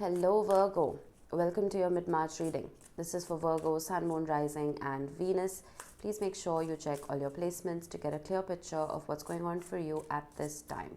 Hello Virgo, welcome to your mid-March reading. This is for Virgo, Sun, Moon, Rising and Venus. Please make sure you check all your placements to get a clear picture of what's going on for you at this time.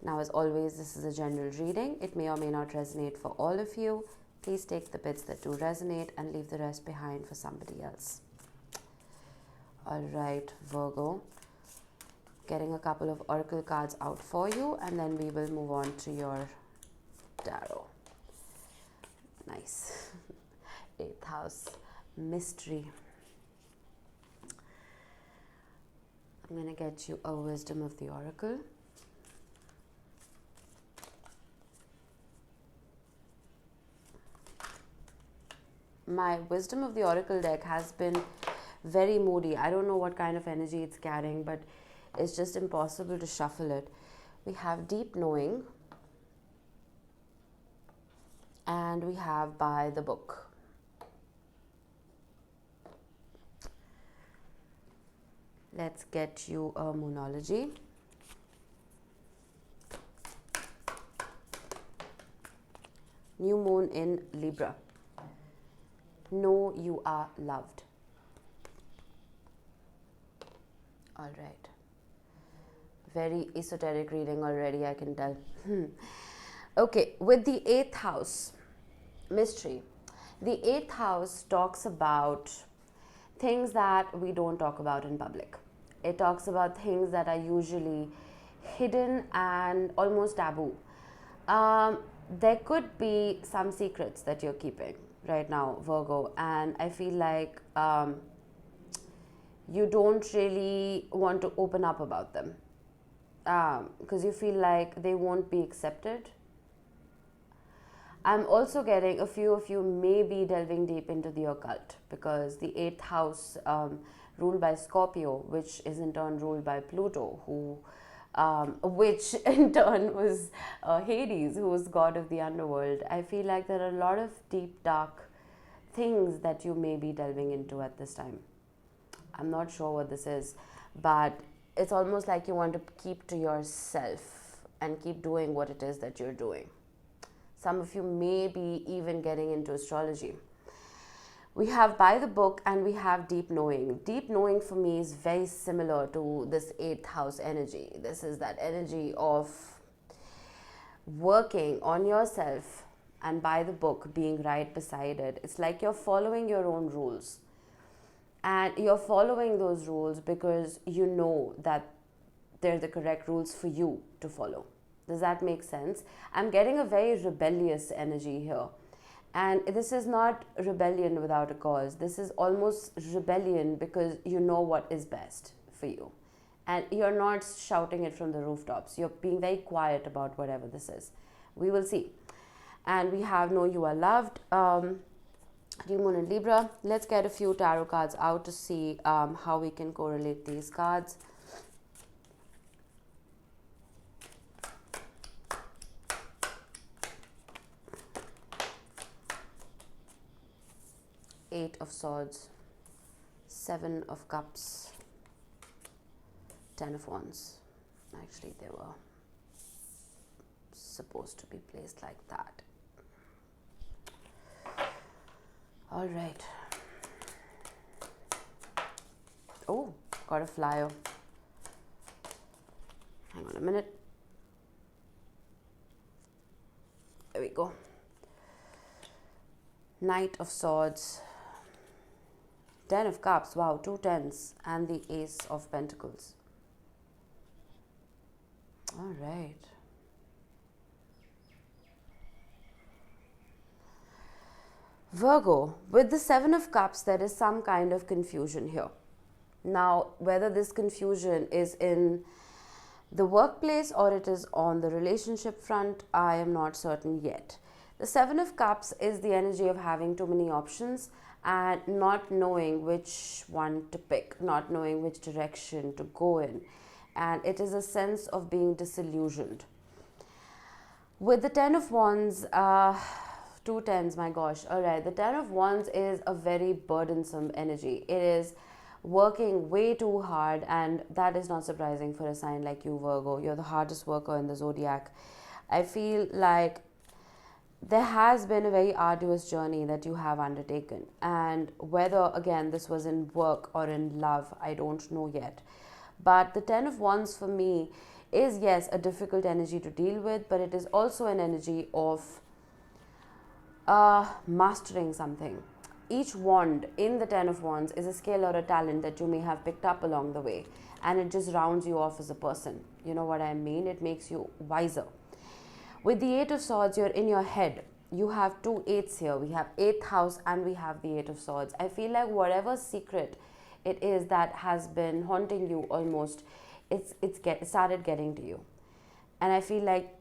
Now as always, this is a general reading. It may or may not resonate for all of you. Please take the bits that do resonate and leave the rest behind for somebody else. Alright Virgo, getting a couple of oracle cards out for you and then we will move on to your tarot. Nice. 8th house, mystery. I'm going to get you a wisdom of the oracle. My wisdom of the oracle deck has been very moody. I don't know what kind of energy it's carrying, but it's just impossible to shuffle it. We have deep knowing. And we have by the book. Let's get you a moonology. New moon in Libra. Know you are loved. All right. Very esoteric reading already, I can tell. Okay, with the 8th house. Mystery. The 8th house talks about things that we don't talk about in public. It talks about things that are usually hidden and almost taboo. There could be some secrets that you're keeping right now, Virgo, and I feel like you don't really want to open up about them because you feel like they won't be accepted. I'm also getting a few of you may be delving deep into the occult because the 8th house ruled by Scorpio, which is in turn ruled by Pluto, which in turn was Hades, who was god of the underworld. I feel like there are a lot of deep, dark things that you may be delving into at this time. I'm not sure what this is, but it's almost like you want to keep to yourself and keep doing what it is that you're doing. Some of you may be even getting into astrology. We have by the book and we have deep knowing. Deep knowing for me is very similar to this 8th house energy. This is that energy of working on yourself and by the book being right beside it. It's like you're following your own rules. And you're following those rules because you know that they're the correct rules for you to follow. Does that make sense? I'm getting a very rebellious energy here. And this is not rebellion without a cause. This is almost rebellion because you know what is best for you. And you're not shouting it from the rooftops. You're being very quiet about whatever this is. We will see. And we have Know You Are Loved. New Moon in Libra. Let's get a few tarot cards out to see how we can correlate these cards. Eight of Swords, 7 of Cups, 10 of Wands. Actually, they were supposed to be placed like that. All right. Oh, got a flyer. Hang on a minute. There we go. Knight of Swords, 10 of Cups, wow, 2 10s, and the Ace of Pentacles. All right. Virgo, with the 7 of Cups, there is some kind of confusion here. Now, whether this confusion is in the workplace or it is on the relationship front, I am not certain yet. The 7 of Cups is the energy of having too many options and not knowing which one to pick, not knowing which direction to go in. And it is a sense of being disillusioned. With the 10 of Wands, 2 10s, my gosh. All right, the 10 of Wands is a very burdensome energy. It is working way too hard, and that is not surprising for a sign like you, Virgo. You're the hardest worker in the zodiac. I feel like there has been a very arduous journey that you have undertaken, and whether again this was in work or in love, I don't know yet. But the 10 of wands for me is, yes, a difficult energy to deal with, but it is also an energy of mastering something. Each wand in the 10 of wands is a skill or a talent that you may have picked up along the way, and it just rounds you off as a person. You know what I mean? It makes you wiser. With the 8 of swords, you're in your head. You have two eights here. We have 8th house and we have the 8 of swords. I feel like whatever secret it is that has been haunting you almost, it started getting to you. And I feel like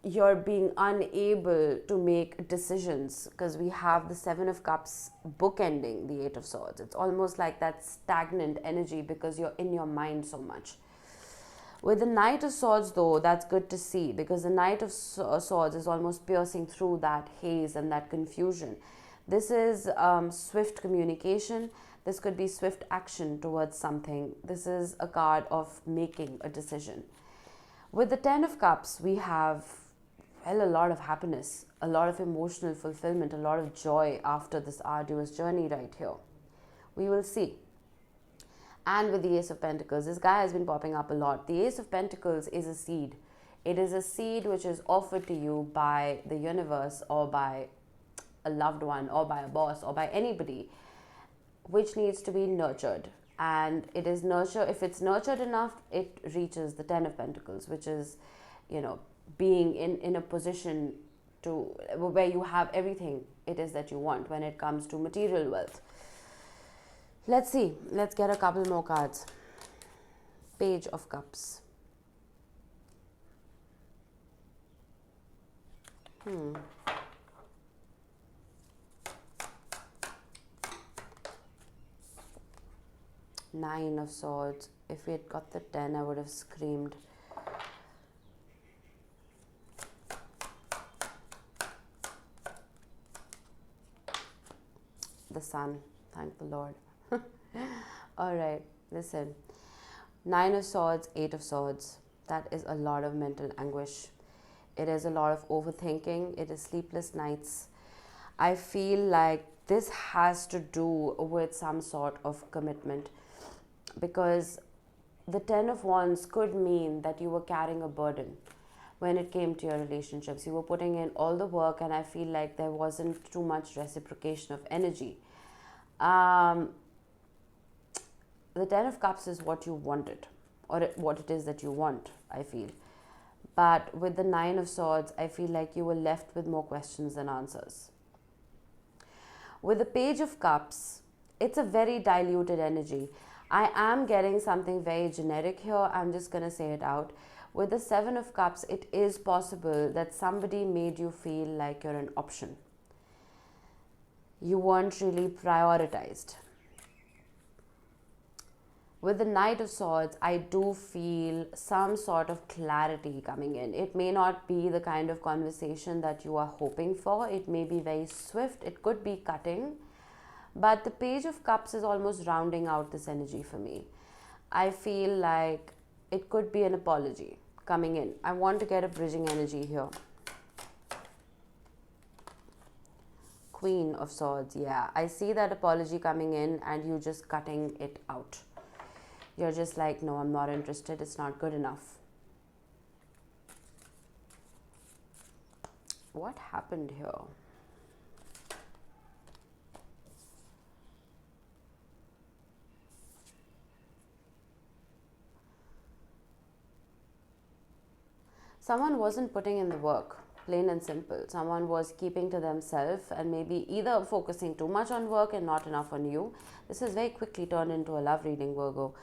you're being unable to make decisions because we have the 7 of cups bookending the 8 of swords. It's almost like that stagnant energy because you're in your mind so much. With the Knight of Swords, though, that's good to see, because the Knight of Swords is almost piercing through that haze and that confusion. This is swift communication. This could be swift action towards something. This is a card of making a decision. With the 10 of Cups, we have, well, a lot of happiness, a lot of emotional fulfillment, a lot of joy after this arduous journey right here. We will see. And with the Ace of Pentacles, this guy has been popping up a lot. The Ace of Pentacles is a seed. It is a seed which is offered to you by the universe or by a loved one or by a boss or by anybody, which needs to be nurtured. And it is nurtured, if it's nurtured enough, it reaches the 10 of Pentacles, which is, you know, being in a position to where you have everything it is that you want when it comes to material wealth. Let's see. Let's get a couple more cards. Page of Cups. Nine of Swords. If we had got the 10, I would have screamed. The Sun. Thank the Lord. All right, listen. 9 of Swords, 8 of Swords. That is a lot of mental anguish. It is a lot of overthinking. It is sleepless nights. I feel like this has to do with some sort of commitment, because the 10 of Wands could mean that you were carrying a burden when it came to your relationships. You were putting in all the work, and I feel like there wasn't too much reciprocation of energy. The 10 of Cups is what you wanted, or what it is that you want, I feel. But with the 9 of Swords, I feel like you were left with more questions than answers. With the Page of Cups, it's a very diluted energy. I am getting something very generic here. I'm just going to say it out. With the 7 of Cups, it is possible that somebody made you feel like you're an option. You weren't really prioritized. With the Knight of Swords, I do feel some sort of clarity coming in. It may not be the kind of conversation that you are hoping for. It may be very swift. It could be cutting. But the Page of Cups is almost rounding out this energy for me. I feel like it could be an apology coming in. I want to get a bridging energy here. Queen of Swords, yeah. I see that apology coming in and you just cutting it out. You're just like, no, I'm not interested. It's not good enough. What happened here? Someone wasn't putting in the work, plain and simple. Someone was keeping to themselves and maybe either focusing too much on work and not enough on you. This is very quickly turned into a love reading, Virgo.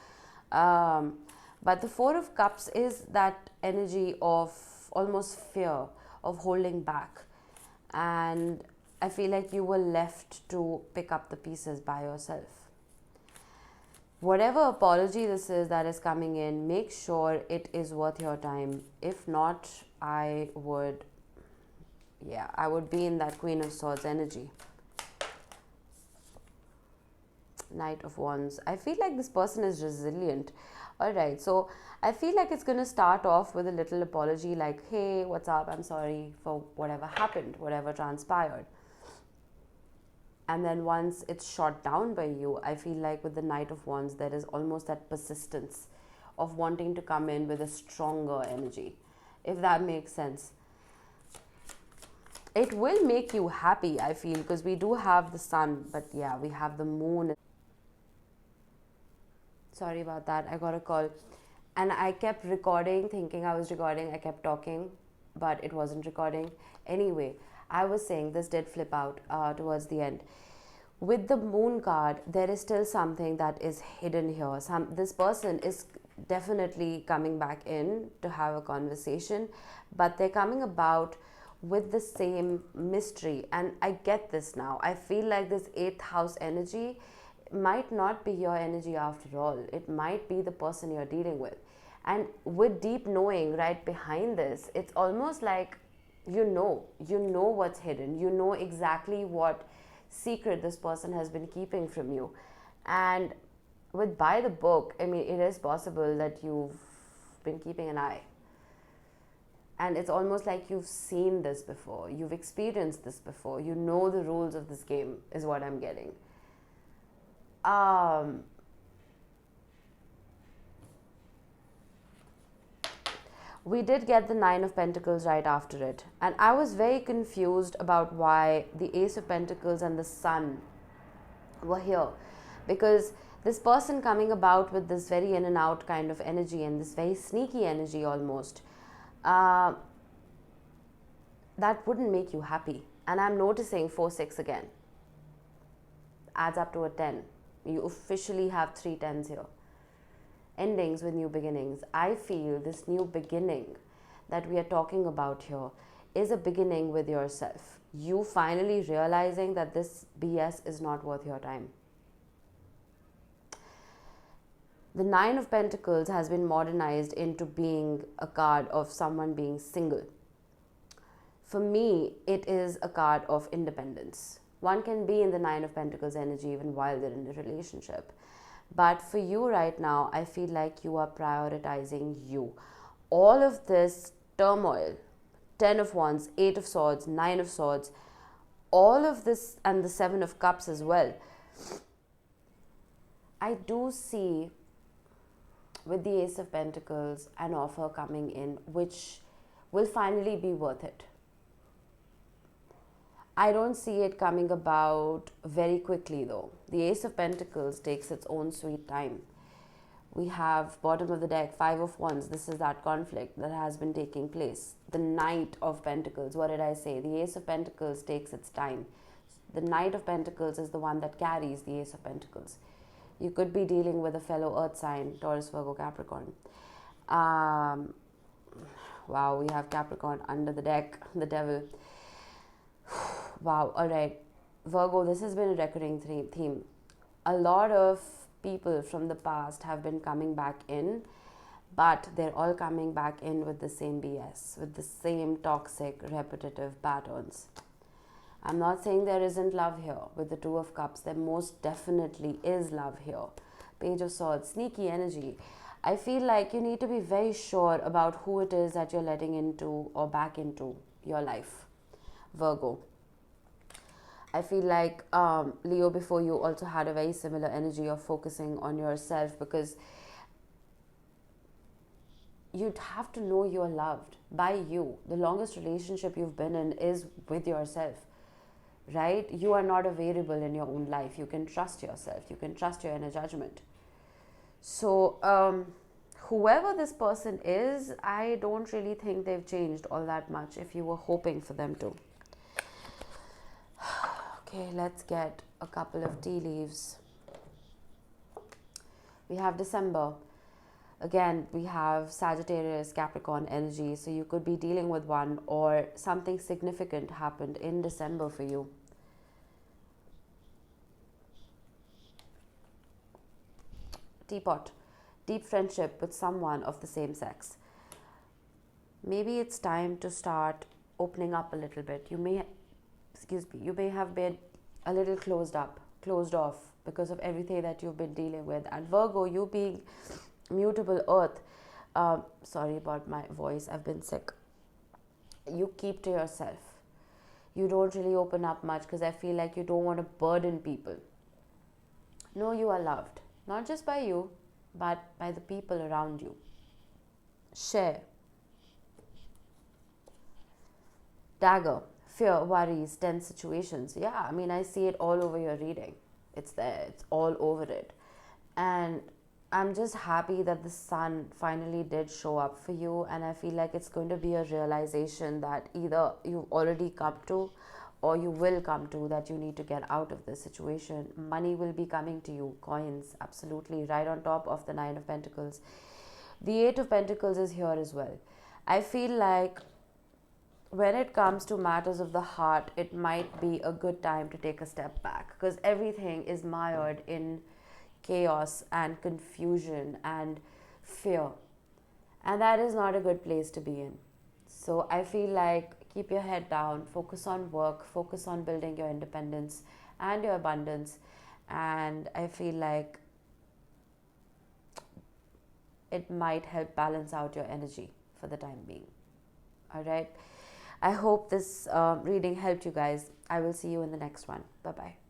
But the 4 of Cups is that energy of almost fear, of holding back. And I feel like you were left to pick up the pieces by yourself. Whatever apology this is that is coming in, make sure it is worth your time. If not, I would be in that Queen of Swords energy. Knight of Wands. I feel like this person is resilient. All right, so I feel like it's going to start off with a little apology like, hey, what's up? I'm sorry for whatever happened, whatever transpired. And then once it's shot down by you, I feel like with the Knight of Wands, there is almost that persistence of wanting to come in with a stronger energy, if that makes sense. It will make you happy, I feel, because we do have the sun, but yeah, we have the moon. Sorry about that, I got a call. And I kept recording, thinking I was recording. I kept talking, but it wasn't recording. Anyway, I was saying this did flip out towards the end. With the moon card, there is still something that is hidden here. This person is definitely coming back in to have a conversation, but they're coming about with the same mystery. And I get this now. I feel like this 8th house energy might not be your energy after all. It might be the person you're dealing with. And with deep knowing right behind this, it's almost like you know what's hidden. You know exactly what secret this person has been keeping from you. And with by the book, I mean, it is possible that you've been keeping an eye. And it's almost like you've seen this before. You've experienced this before. You know the rules of this game, is what I'm getting. We did get the 9 of Pentacles right after it. And I was very confused about why the Ace of Pentacles and the Sun were here. Because this person coming about with this very in and out kind of energy and this very sneaky energy almost, that wouldn't make you happy. And I'm noticing 4-6 again. Adds up to a 10. You officially have 3 10s here. Endings with new beginnings. I feel this new beginning that we are talking about here is a beginning with yourself. You finally realizing that this BS is not worth your time. The 9 of Pentacles has been modernized into being a card of someone being single. For me, it is a card of independence. One can be in the 9 of Pentacles energy even while they're in a relationship. But for you right now, I feel like you are prioritizing you. All of this turmoil, 10 of Wands, 8 of Swords, 9 of Swords, all of this, and the 7 of Cups as well. I do see with the Ace of Pentacles an offer coming in which will finally be worth it. I don't see it coming about very quickly though. The Ace of Pentacles takes its own sweet time. We have bottom of the deck, 5 of Wands. This is that conflict that has been taking place. The Knight of Pentacles, what did I say? The Ace of Pentacles takes its time. The Knight of Pentacles is the one that carries the Ace of Pentacles. You could be dealing with a fellow earth sign, Taurus, Virgo, Capricorn. Wow, we have Capricorn under the deck, the devil. Wow, all right. Virgo, this has been a recurring theme. A lot of people from the past have been coming back in, but they're all coming back in with the same BS, with the same toxic, repetitive patterns. I'm not saying there isn't love here. With the 2 of Cups, there most definitely is love here. Page of Swords, sneaky energy. I feel like you need to be very sure about who it is that you're letting into or back into your life. Virgo. I feel like Leo before you also had a very similar energy of focusing on yourself, because you'd have to know you're loved by you. The longest relationship you've been in is with yourself, right? You are not a variable in your own life. You can trust yourself. You can trust your inner judgment. So whoever this person is, I don't really think they've changed all that much if you were hoping for them to. Okay, let's get a couple of tea leaves. We have December. Again, we have Sagittarius, Capricorn energy. So you could be dealing with one, or something significant happened in December for you. Teapot. Deep friendship with someone of the same sex. Maybe it's time to start opening up a little bit. You may have been a little closed off because of everything that you've been dealing with. And Virgo, you being mutable earth. Sorry about my voice, I've been sick. You keep to yourself. You don't really open up much because I feel like you don't want to burden people. No, you are loved, not just by you, but by the people around you. Share. Dagger, fear, worries, tense situations. Yeah, I mean, I see it all over your reading. It's there, it's all over it. And I'm just happy that the sun finally did show up for you. And I feel like it's going to be a realization that either you've already come to or you will come to, that you need to get out of this situation. Money will be coming to you, coins, absolutely, right on top of the Nine of Pentacles. The Eight of Pentacles is here as well. I feel like when it comes to matters of the heart, it might be a good time to take a step back because everything is mired in chaos and confusion and fear. And that is not a good place to be in. So I feel like keep your head down, focus on work, focus on building your independence and your abundance. And I feel like it might help balance out your energy for the time being. All right. I hope this reading helped you guys. I will see you in the next one. Bye bye.